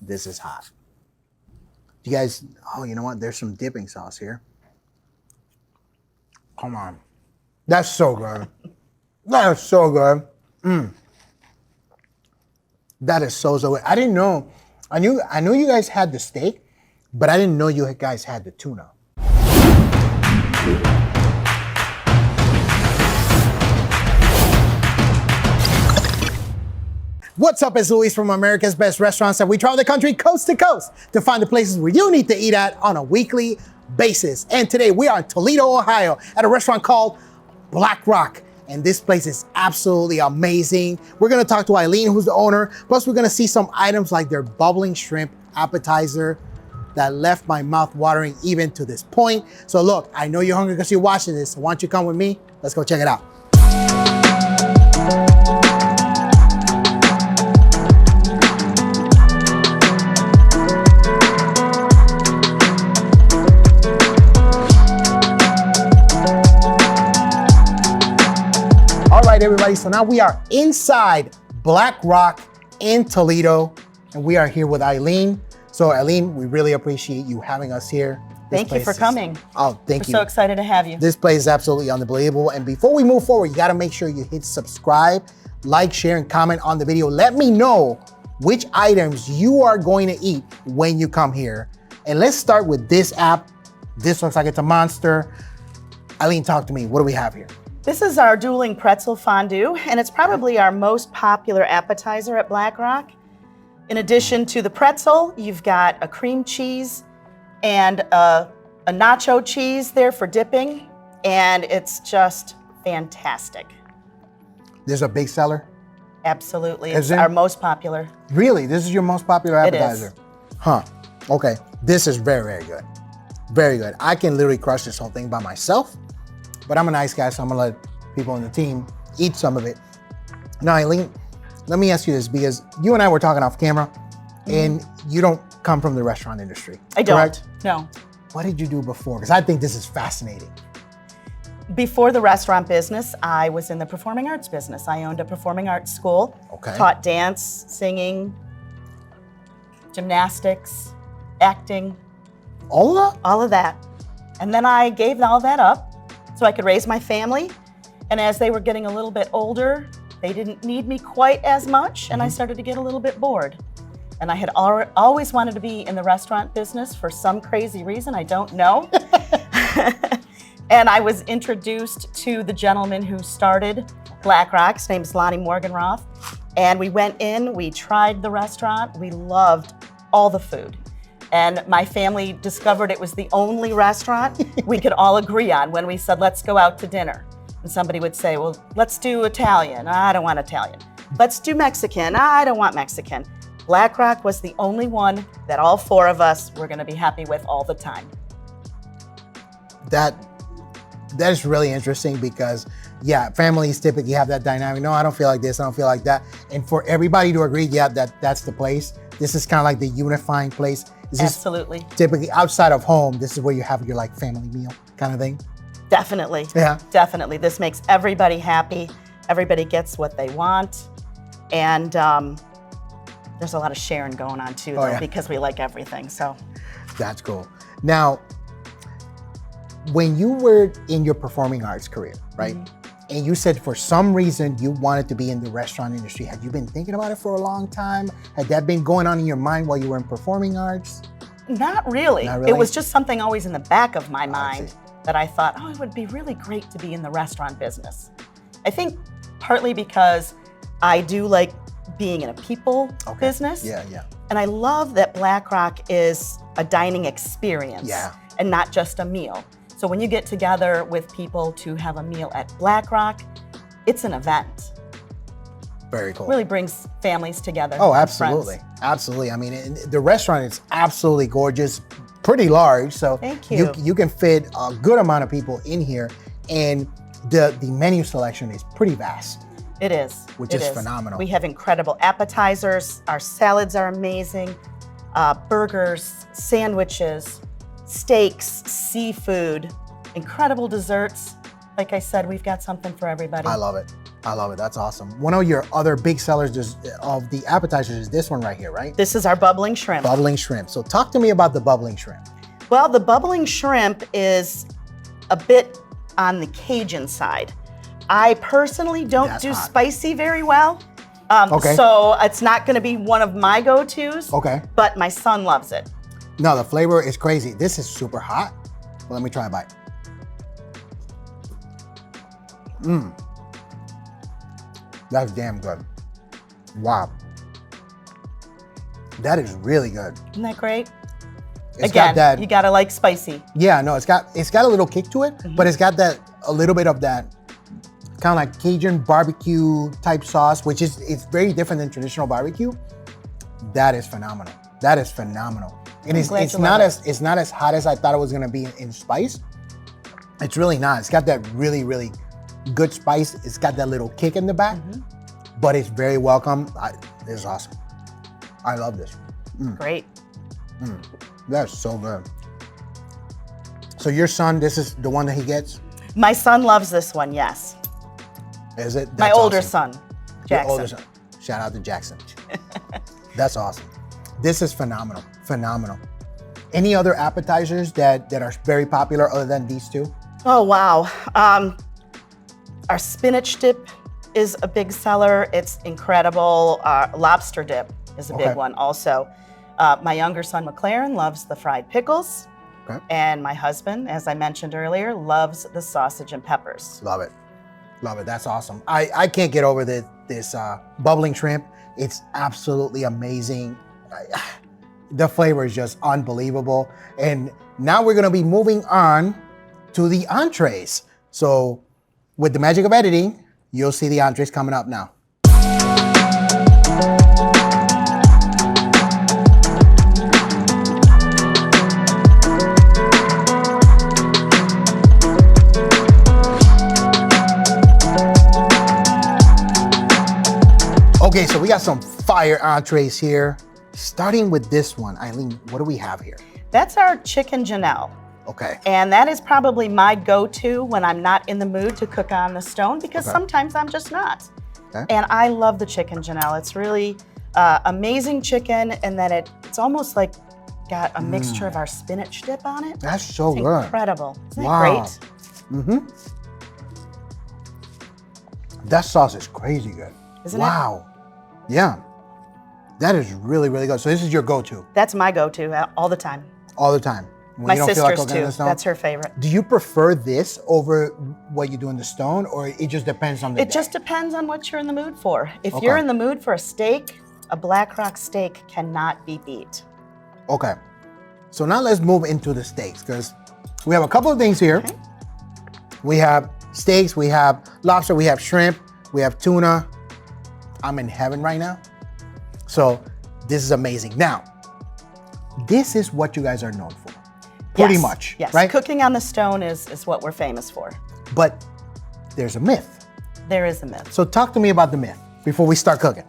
this is hot. You guys, oh, you know what? There's some dipping sauce here. Come on. That's so good. That is so good. That is so good. I didn't know. I knew you guys had the steak, but I didn't know you guys had the tuna. What's up, it's Luis from America's Best Restaurants, and we travel the country coast to coast to find the places where you need to eat at on a weekly basis. And today we are in Toledo, Ohio at a restaurant called Black Rock. And this place is absolutely amazing. We're gonna talk to Eileen, who's the owner. Plus we're gonna see some items like their bubbling shrimp appetizer that left my mouth watering even to this point. So look, I know you're hungry because you're watching this, so why don't you come with me? Let's go check it out. Everybody, so now we are inside Black Rock in Toledo, and we are here with Eileen. So Eileen, we really appreciate you having us here. Thank you for coming. Oh, thank you. We're so excited to have you. This place is absolutely unbelievable. And before we move forward, you gotta make sure you hit subscribe, like, share, and comment on the video. Let me know which items you are going to eat when you come here. And let's start with this app. This looks like it's a monster. Eileen, talk to me. What do we have here? This is our Dueling Pretzel Fondue, and it's probably our most popular appetizer at Black Rock. In addition to the pretzel, you've got a cream cheese and a nacho cheese there for dipping, and it's just fantastic. There's a big seller? Absolutely, it's our most popular. Really? This is your most popular appetizer? It is. Huh, okay. This is very, very good. Very good. I can literally crush this whole thing by myself. But I'm a nice guy, so I'm gonna let people on the team eat some of it. Now, Eileen, let me ask you this, because you and I were talking off camera, and you don't come from the restaurant industry, I don't, correct? No. What did you do before? Because I think this is fascinating. Before the restaurant business, I was in the performing arts business. I owned a performing arts school, taught dance, singing, gymnastics, acting. All of that? All of that. And then I gave all that up so I could raise my family. And as they were getting a little bit older, they didn't need me quite as much, and I started to get a little bit bored. And I had always wanted to be in the restaurant business for some crazy reason, I don't know. And I was introduced to the gentleman who started Black Rock. His name is Lonnie Morganroth. And we went in, we tried the restaurant, we loved all the food. And my family discovered it was the only restaurant we could all agree on when we said, let's go out to dinner. And somebody would say, well, let's do Italian. I don't want Italian. Let's do Mexican. I don't want Mexican. Black Rock was the only one that all four of us were gonna be happy with all the time. That is really interesting because, yeah, families typically have that dynamic. No, I don't feel like this, I don't feel like that. And for everybody to agree, yeah, that's the place. This is kind of like the unifying place. Absolutely. Typically outside of home, this is where you have your like family meal kind of thing. Definitely. Yeah. Definitely. This makes everybody happy. Everybody gets what they want. And there's a lot of sharing going on too, though, because we like everything, so. That's cool. Now, when you were in your performing arts career, right? And you said for some reason you wanted to be in the restaurant industry. Had you been thinking about it for a long time? Had that been going on in your mind while you were in performing arts? Not really. It was just something always in the back of my mind that I thought, oh, it would be really great to be in the restaurant business. I think partly because I do like being in a people business. Yeah. And I love that Black Rock is a dining experience and not just a meal. So when you get together with people to have a meal at Black Rock, it's an event. Very cool. Really brings families together. Oh, absolutely. Absolutely. I mean, the restaurant is absolutely gorgeous, pretty large. So thank you. You can fit a good amount of people in here. And the menu selection is pretty vast. It is. Which is phenomenal. We have incredible appetizers. Our salads are amazing. Burgers, sandwiches, steaks, seafood, incredible desserts. Like I said, we've got something for everybody. I love it. I love it. That's awesome. One of your other big sellers of the appetizers is this one right here, right? This is our bubbling shrimp. Bubbling shrimp. So talk to me about the bubbling shrimp. Well, the bubbling shrimp is a bit on the Cajun side. I personally don't do spicy very well. Okay. So it's not gonna be one of my go-tos. Okay. But my son loves it. No, the flavor is crazy. This is super hot. Well, let me try a bite. That's damn good. Wow. That is really good. Isn't that great? It's Again, got that, you gotta like spicy. yeah, no, it's got a little kick to it, but it's got a little bit of that kind of like Cajun barbecue type sauce, which it's very different than traditional barbecue. That is phenomenal. That is phenomenal. And it's not as hot as I thought it was gonna be in spice. It's really not. It's got that really, really good spice. It's got that little kick in the back, but it's very welcome. This is awesome. I love this. Great. That's so good. So your son, this is the one that he gets? My son loves this one, yes. Is it? My That's older awesome. son, Your Jackson. older son. Shout out to Jackson. That's awesome. This is phenomenal, phenomenal. Any other appetizers that are very popular other than these two? Oh, wow. Our spinach dip is a big seller. It's incredible. Lobster dip is a big one also. My younger son, McLaren, loves the fried pickles. Okay. And my husband, as I mentioned earlier, loves the sausage and peppers. Love it. Love it. That's awesome. I can't get over this bubbling shrimp. It's absolutely amazing. The flavor is just unbelievable. And now we're going to be moving on to the entrees. So with the magic of editing, you'll see the entrees coming up now. Okay, so we got some fire entrees here. Starting with this one, Eileen, what do we have here? That's our chicken Janelle. Okay. And that is probably my go-to when I'm not in the mood to cook on the stone, because sometimes I'm just not. Okay. And I love the chicken Janelle. It's really amazing chicken, and then it's almost like got a mixture of our spinach dip on it. That's so good. Incredible. Isn't Wow. that great? That sauce is crazy good. Isn't it? Wow. Yeah. That is really, really good. So this is your go-to? That's my go-to all the time. All the time? When My you don't feel like sister's cooking in too. the stone? That's her favorite. Do you prefer this over what you do in the stone, or it just depends on the day? It just depends on what you're in the mood for. If you're in the mood for a steak, a Black Rock steak cannot be beat. Okay. So now let's move into the steaks, because we have a couple of things here. Okay. We have steaks, we have lobster, we have shrimp, we have tuna. I'm in heaven right now. So this is amazing. Now, this is what you guys are known for. Pretty much, yes. Right? Cooking on the stone is what we're famous for. But there's a myth. There is a myth. So talk to me about the myth before we start cooking.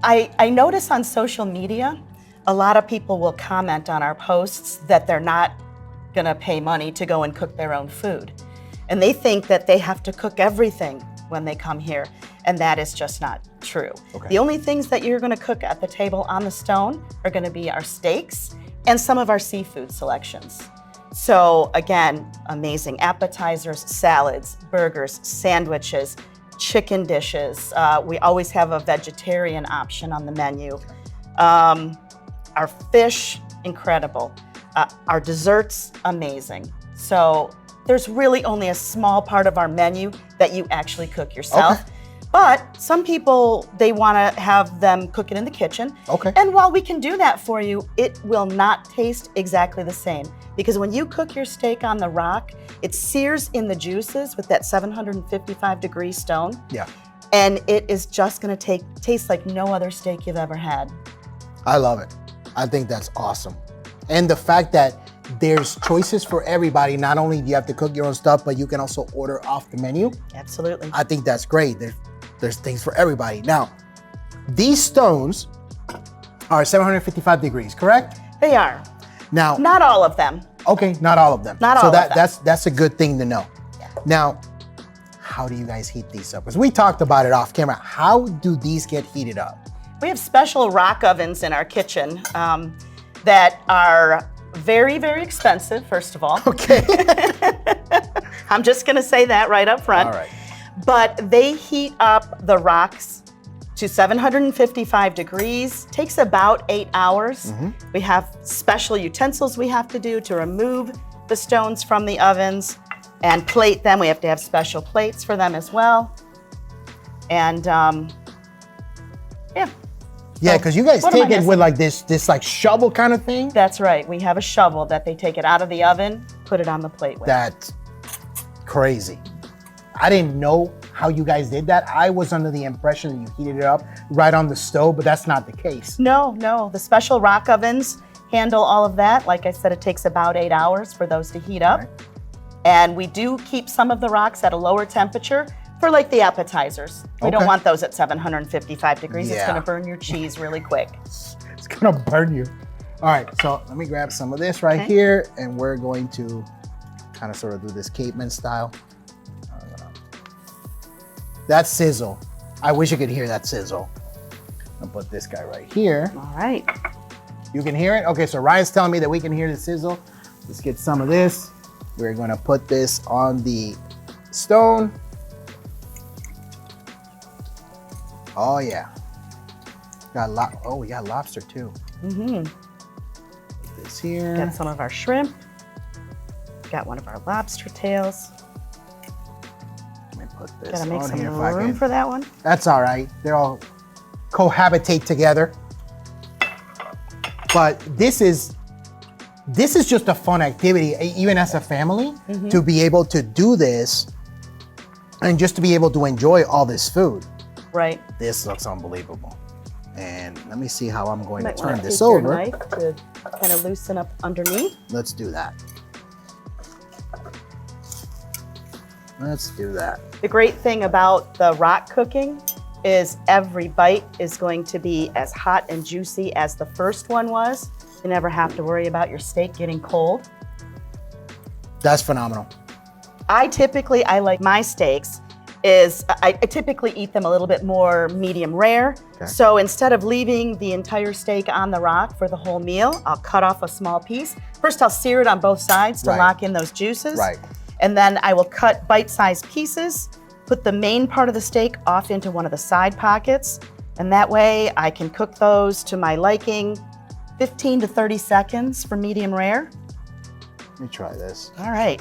I notice on social media, a lot of people will comment on our posts that they're not gonna pay money to go and cook their own food. And they think that they have to cook everything when they come here, and that is just not true. Okay. The only things that you're gonna cook at the table on the stone are gonna be our steaks and some of our seafood selections. So again, amazing appetizers, salads, burgers, sandwiches, chicken dishes. We always have a vegetarian option on the menu. Our fish, incredible. Our desserts, amazing. So there's really only a small part of our menu that you actually cook yourself. Okay. But some people, they wanna have them cook it in the kitchen. Okay. And while we can do that for you, it will not taste exactly the same. Because when you cook your steak on the rock, it sears in the juices with that 755-degree stone. Yeah. And it is just gonna taste like no other steak you've ever had. I love it. I think that's awesome. And the fact that there's choices for everybody. Not only do you have to cook your own stuff, but you can also order off the menu. Absolutely. I think that's great. There's things for everybody. Now, these stones are 755 degrees, correct? They are. Now, not all of them. Okay, not all of them. Not all of them. That's a good thing to know. Yeah. Now, how do you guys heat these up? Because we talked about it off camera. How do these get heated up? We have special rock ovens in our kitchen that are very, very expensive, first of all. Okay. I'm just gonna say that right up front. All right. But they heat up the rocks to 755 degrees, takes about 8 hours. We have special utensils we have to do to remove the stones from the ovens and plate them. We have to have special plates for them as well. And yeah. Yeah, because you guys what am I take it with missing? like this like shovel kind of thing. That's right. We have a shovel that they take it out of the oven, put it on the plate with. That's crazy. I didn't know how you guys did that. I was under the impression that you heated it up right on the stove, but that's not the case. No. The special rock ovens handle all of that. Like I said, it takes about 8 hours for those to heat up. Right. And we do keep some of the rocks at a lower temperature for like the appetizers. We don't Okay. want those at 755 degrees. It's Yeah. gonna burn your cheese really quick. It's gonna burn you. All right, so let me grab some of this right Okay. here, and we're going to kind of sort of do this caveman style. That sizzle. I wish you could hear that sizzle. I'll put this guy right here. All right. You can hear it? Okay, so Ryan's telling me that we can hear the sizzle. Let's get some of this. We're gonna put this on the stone. Oh yeah. Oh, we got lobster too. Put this here. Got some of our shrimp. Got one of our lobster tails. Let me put this Gotta make on some here if I room can. for that one. That's all right. They're all cohabitate together. But this is just a fun activity, even as a family, to be able to do this and just to be able to enjoy all this food. Right. This looks unbelievable. And let me see how I'm going to Might wanna turn this take your over. knife to kind of loosen up underneath. Let's do that. Let's do that. The great thing about the rock cooking is every bite is going to be as hot and juicy as the first one was. You never have to worry about your steak getting cold. That's phenomenal. I like my steaks I typically eat them a little bit more medium rare. Okay. So instead of leaving the entire steak on the rock for the whole meal, I'll cut off a small piece. First, I'll sear it on both sides to Right. lock in those juices. Right. And then I will cut bite-sized pieces, put the main part of the steak off into one of the side pockets, and that way I can cook those to my liking, 15 to 30 seconds for medium rare. Let me try this. All right.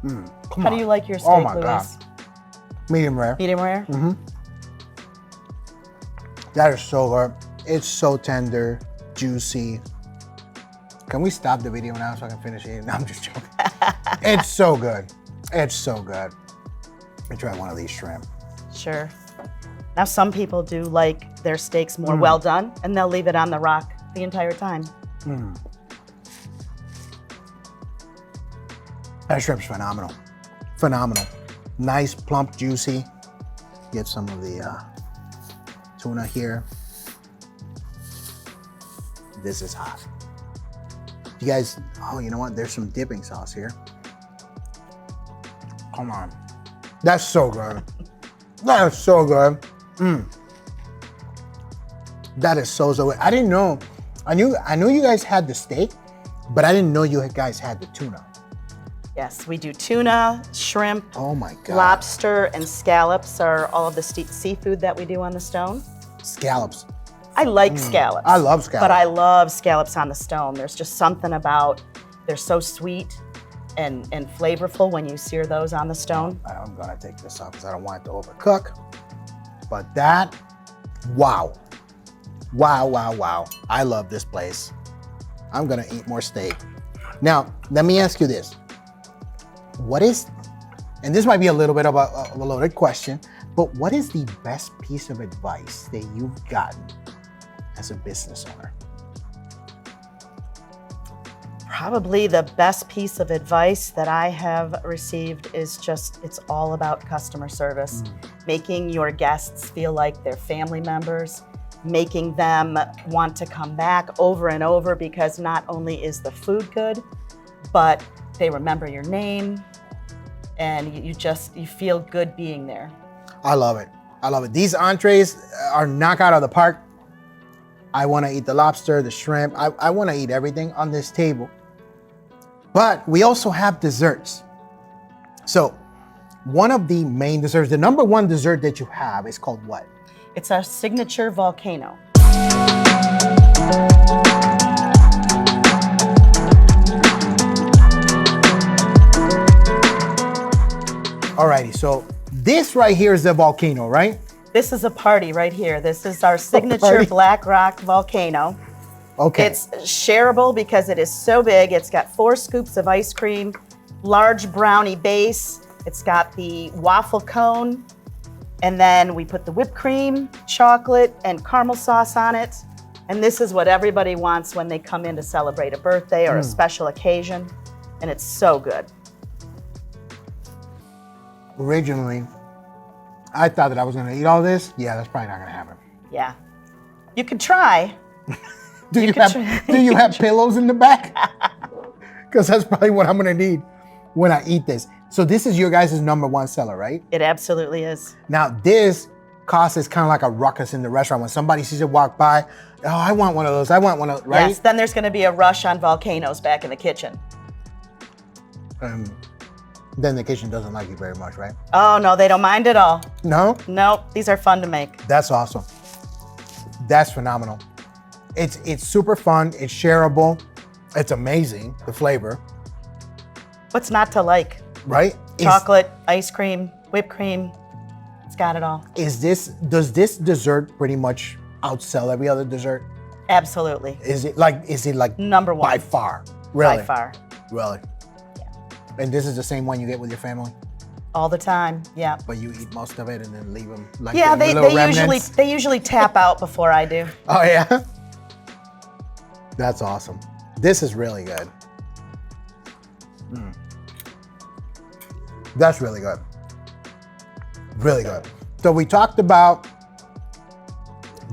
Come How on. do you like your steak, Oh my Luis? God. Medium rare. Medium rare? That is so good. It's so tender, juicy. Can we stop the video now so I can finish eating? No, I'm just joking. It's so good. It's so good. Let me try one of these shrimp. Sure. Now some people do like their steaks more well done, and they'll leave it on the rock the entire time. That shrimp's phenomenal. Phenomenal. Nice, plump, juicy. Get some of the tuna here. This is hot. You guys, oh, you know what? There's some dipping sauce here. Come on. That's so good. That is so good. That is so good. I didn't know. I knew you guys had the steak, but I didn't know you guys had the tuna. Yes, we do tuna, shrimp, Oh my God. lobster, and scallops are all of the seafood that we do on the stone. Scallops. I like scallops. I love scallops. But I love scallops on the stone. There's just something about, they're so sweet and flavorful when you sear those on the stone. I'm gonna take this off because I don't want it to overcook. But that, wow. Wow, wow, wow. I love this place. I'm gonna eat more steak. Now, let me ask you this. What is, and this might be a little bit of a loaded question, but what is the best piece of advice that you've gotten as a business owner? Probably the best piece of advice that I have received is just, it's all about customer service. Making your guests feel like they're family members, making them want to come back over and over because not only is the food good, but they remember your name, and you feel good being there. I love it. I love it. These entrees are knock out of the park. I want to eat the lobster, the shrimp. I want to eat everything on this table. But we also have desserts. So one of the main desserts, the number one dessert that you have is called what? It's our signature Volcano. Alrighty, so this right here is the Volcano, right? This is a party right here. This is our signature Black Rock Volcano. Okay. It's shareable because it is so big. It's got 4 scoops of ice cream, large brownie base. It's got the waffle cone, and then we put the whipped cream, chocolate, and caramel sauce on it. And this is what everybody wants when they come in to celebrate a birthday or a special occasion. And it's so good. Originally, I thought that I was gonna eat all this. Yeah, that's probably not gonna happen. Yeah. You could try. Do you have pillows in the back? Because that's probably what I'm gonna need when I eat this. So this is your guys' number one seller, right? It absolutely is. Now this causes kind of like a ruckus in the restaurant. When somebody sees it walk by, oh, I want one of those, I want one of those, right? Yes, then there's gonna be a rush on Volcanoes back in the kitchen. Then the kitchen doesn't like you very much, right? Oh no, they don't mind at all. No? Nope, these are fun to make. That's awesome. That's phenomenal. It's super fun, it's shareable, it's amazing, the flavor. What's not to like? Right? Chocolate, ice cream, whipped cream, it's got it all. Does this dessert pretty much outsell every other dessert? Absolutely. Is it like number one? By far, really? By far. Really? Yeah. And this is the same one you get with your family? All the time, yeah. But you eat most of it and then leave them like yeah, remnants? they usually tap out before I do. Oh yeah? That's awesome. This is really good. That's really good. Really good. So we talked about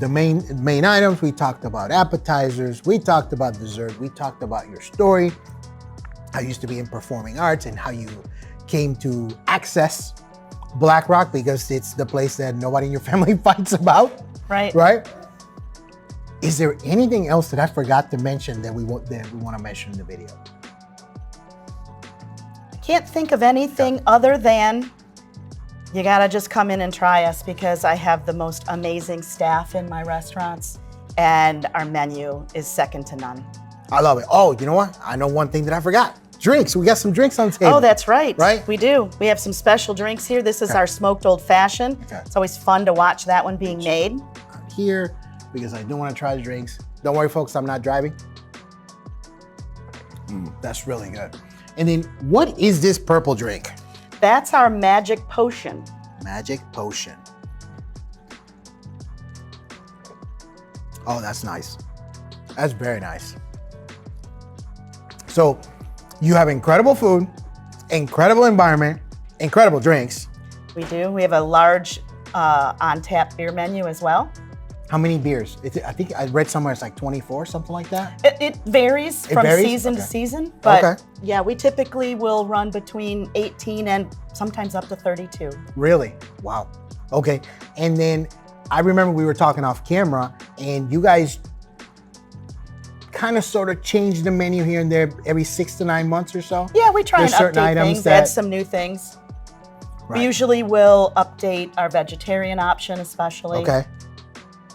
the main items, we talked about appetizers, we talked about dessert, we talked about your story, how you used to be in performing arts and how you came to access Black Rock because it's the place that nobody in your family fights about. Right. Right? Is there anything else that I forgot to mention that we want to mention in the video? I can't think of anything other than you gotta just come in and try us because I have the most amazing staff in my restaurants and our menu is second to none. I love it. Oh, you know what? I know one thing that I forgot. Drinks. We got some drinks on the table. Oh, that's right. Right? We do. We have some special drinks here. This is our smoked old fashioned. Okay. It's always fun to watch that one being made. Here, because I do want to try the drinks. Don't worry, folks, I'm not driving. That's really good. And then what is this purple drink? That's our magic potion. Magic potion. Oh, that's nice. That's very nice. So you have incredible food, incredible environment, incredible drinks. We do. We have a large on-tap beer menu as well. How many beers? I think I read somewhere it's like 24, something like that. It varies from season to season, but yeah, we typically will run between 18 and sometimes up to 32. Really? Wow. Okay. And then I remember we were talking off camera and you guys kind of sort of change the menu here and there every 6 to 9 months or so? Yeah, we try and update things, add some new things. Right. We usually will update our vegetarian option especially. Okay.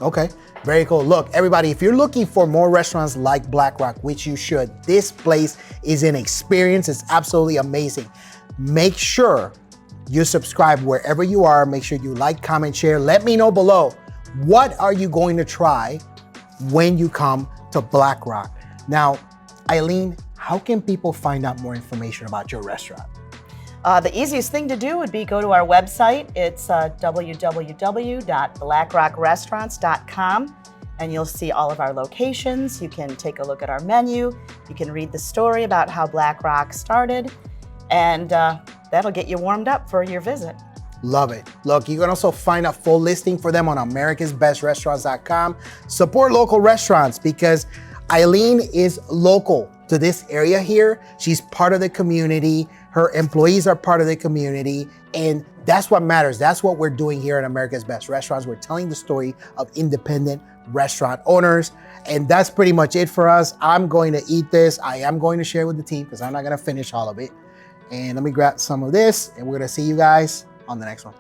Okay, very cool. Look, everybody, if you're looking for more restaurants like Black Rock, which you should, this place is an experience. It's absolutely amazing. Make sure you subscribe wherever you are. Make sure you like, comment, share. Let me know below, what are you going to try when you come to Black Rock? Now, Eileen, how can people find out more information about your restaurant? The easiest thing to do would be go to our website. It's www.blackrockrestaurants.com, and you'll see all of our locations. You can take a look at our menu. You can read the story about how Black Rock started, and that'll get you warmed up for your visit. Love it. Look, you can also find a full listing for them on americasbestrestaurants.com. Support local restaurants because Eileen is local. to this area here. She's part of the community. Her employees are part of the community. And that's what matters. That's what we're doing here at America's Best Restaurants. We're telling the story of independent restaurant owners. And that's pretty much it for us. I'm going to eat this. I am going to share with the team because I'm not going to finish all of it. And let me grab some of this and we're going to see you guys on the next one.